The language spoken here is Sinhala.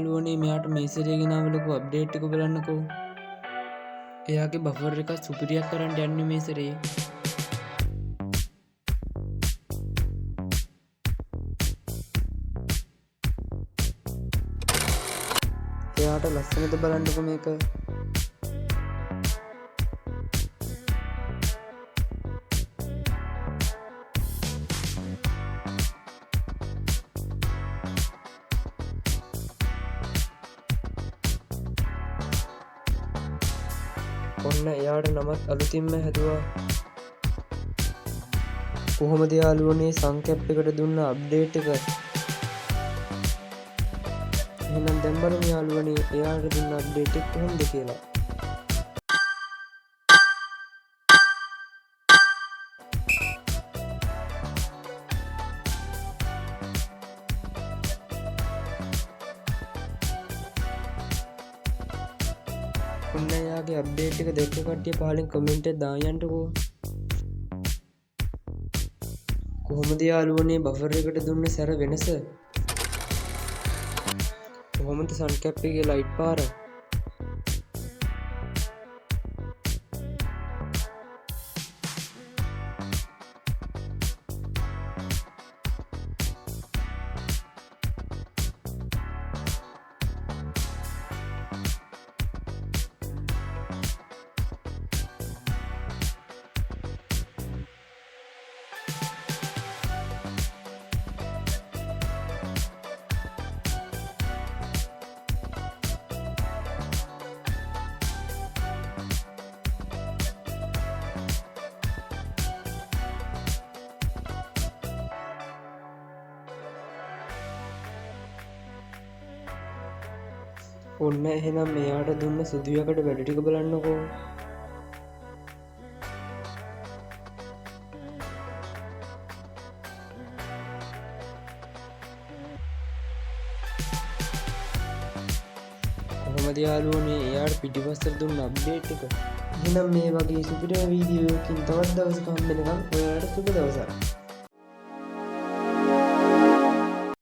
යාළුවනේ මෙයාට මේ සැරේ ගෙනාවලකෝ අප්ඩේට් එක බලන්නකෝ. එයාගේ බෆර් එක සුපිරියක් කරන්න යන්නේ මේ සැරේ. එයාට ලස්සනද බලන්නකෝ මේක. ඔන්න එයාට නමත් අලුතින්ම හැදුවා. කොහොමද යාළුවනේ සංකැප් එකට දුන්න අප්ඩේට් එක? එහෙනම් දැන් බලමු යාළුවනේ එයාට දුන්න අප්ඩේට් එක කොහොමද කියලා. ඔන්න එයාගේ අප්ඩේට් එක දැක්ක කට්ටිය පහලින් කමෙන්ට් එක දායන්ටකෝ. කොහොමද යාළුවනේ බෆර් එකට දුන්න සැර වෙනස? කොහොමද සන්කැප් එකේ ලයිට් පාර? ඔන්න එහෙනම් මෙයාට දුන්න සුදු යකඩ වැඩ ටික බලන්නකෝ. කොහොමද යාළුවනේ එයාට පිටිපස්සට දුන්න අප්ඩේට් එක? එහෙනම් මේ වගේ සුපිරි වීඩියෝ එකකින් තවත් දවසක හම්බ වෙනකම් ඔයාලට සුබ දවසක්.